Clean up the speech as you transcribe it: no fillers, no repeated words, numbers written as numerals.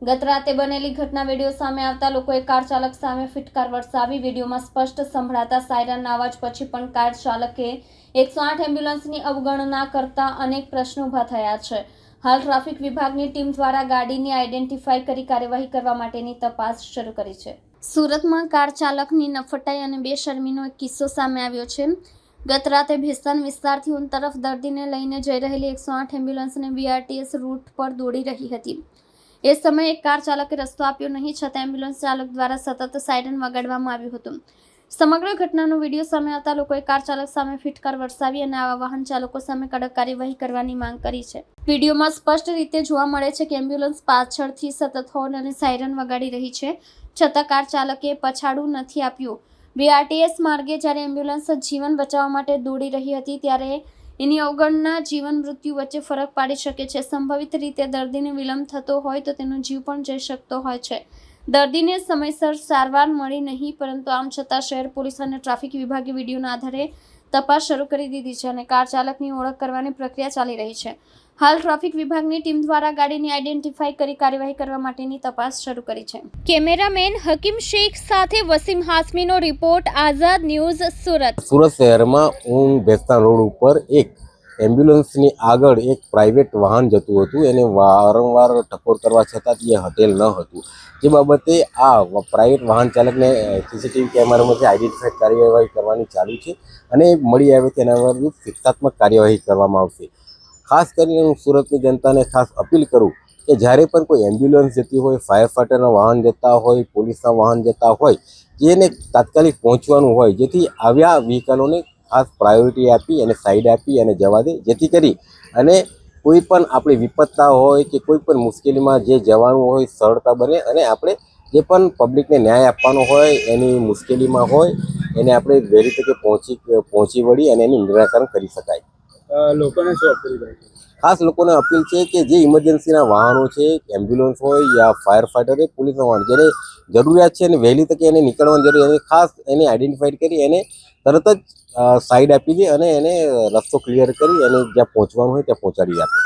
ગત રાતે બનેલી ઘટના વિડીયો સામે આવતા લોકોએ કાર ચાલક સામે ફિટકાર વરસાવી। વિડીયોમાં સ્પષ્ટ સંભળાતા સાયરનના અવાજ પછી પણ કાર ચાલકે 108 એમ્બ્યુલન્સની અવગણના કરતા અનેક પ્રશ્નો ઊભા થયા છે। હાલ ટ્રાફિક વિભાગની ટીમ દ્વારા ગાડીને આઈડેન્ટિફાઈ કરી કાર્યવાહી કરવા માટેની તપાસ શરૂ કરી છે। સુરતમાં કાર ચાલકની નફટાઈ અને બેશરમીનો એક કિસ્સો સામે આવ્યો છે। ગત રાતે ભેસ્તાન વિસ્તારથી ઉન તરફ દર્દીને લઈને જઈ રહેલી 108 એમ્બ્યુલન્સને બીઆરટીએસ રૂટ પર દોડી રહી હતી। એ સમયે એક કાર ચાલકે રસ્તો આપ્યો નહીં, છતાં એમ્બ્યુલન્સ ચાલક દ્વારા સતત સાયરન વગાડવામાં આવ્યું હતું। સમગ્ર ઘટનાનો વિડીયો સામે આવતા લોકોએ કાર ચાલક સામે ફિટકાર વરસાવી અને આવા વાહન ચાલકો સામે કડક કાર્યવાહી કરવાની માંગ કરી છે। વિડીયોમાં સ્પષ્ટ રીતે જોવા મળે છે કે એમ્બ્યુલન્સ પાછળથી સતત હોર્ન અને સાયરન વગાડી રહી છે, છતાં કાર ચાલકે પછાડું નથી આપ્યું। બીઆરટીએસ માર્ગે જ્યારે એમ્બ્યુલન્સ જીવન બચાવવા માટે દોડી રહી હતી ત્યારે એની અવગણના જીવન મૃત્યુ વચ્ચે ફરક પાડી શકે છે। સંભવિત રીતે દર્દીને વિલંબ થતો હોય તો તેનો જીવ પણ જઈ શકતો હોય છે। દર્દીને સમયસર સારવાર મળી નહીં, પરંતુ આમ છતાં શહેર પોલીસ અને ટ્રાફિક વિભાગે વિડીયોના આધારે તપાસ શરૂ કરી દીધી છે અને કાર ચાલકની ઓળખ કરવાની પ્રક્રિયા ચાલી રહી છે। હાલ ટ્રાફિક વિભાગની ટીમ દ્વારા ગાડીને આઈડેન્ટિફાઈ કરી કાર્યવાહી કરવા માટેની તપાસ શરૂ કરી છે। કેમેરામેન હકીમ શેખ સાથે વસીમ હાસમીનો રિપોર્ટ, આઝાદ ન્યૂઝ, સુરત। સુરત શહેરમાં હું ભેસ્તાન રોડ ઉપર એક એમ્બ્યુલન્સની આગળ એક પ્રાઇવેટ વાહન જતું હતું, એને વારંવાર ટકોર કરવા છતાં એ હટેલ ન હતું। જે બાબતે આ પ્રાઇવેટ વાહન ચાલકને સીસીટીવી કેમેરામાંથી આઈડેન્ટિફાઈ કાર્યવાહી કરવાની ચાલુ છે અને મળી આવે તેના વિરુદ્ધ શિક્ષાત્મક કાર્યવાહી કરવામાં આવશે। ખાસ કરીને હું સુરતની જનતાને ખાસ અપીલ કરું કે જ્યારે પણ કોઈ એમ્બ્યુલન્સ જતી હોય, ફાયર ફાઈટરના વાહન જતા હોય, પોલીસના વાહન જતા હોય, જેને તાત્કાલિક પહોંચવાનું હોય, જેથી આવ્યા વ્હીકલોને ખાસ પ્રાયોરિટી આપી અને સાઈડ આપી અને જવા દે, જેથી કરી અને કોઈ પણ આપણી વિપત્તા હોય કે કોઈ પણ મુશ્કેલીમાં જે જવાનું હોય સરળતા બને અને આપણે જે પણ પબ્લિકને ન્યાય આપવાનો હોય, એની મુશ્કેલીમાં હોય એને આપણે વહેલી તકે પહોંચી વળી અને એનું નિરાકરણ કરી શકાય। લોકોને શું અપીલ કરે છે? ખાસ લોકોને અપીલ છે કે જે ઇમરજન્સીના વાહનો છે, એમ્બ્યુલન્સ હોય યા ફાયર ફાઈટર હોય, પોલીસના વાહન જેને જરૂરિયાત છે અને વહેલી તકે એને નીકળવાની જરૂર, એને ખાસ એને આઈડેન્ટિફાઈડ કરી એને તરત જ સાઈડ આપી દે અને એને રસ્તો ક્લિયર કરી અને જ્યાં પહોંચવાનું હોય ત્યાં પહોંચાડી આપે।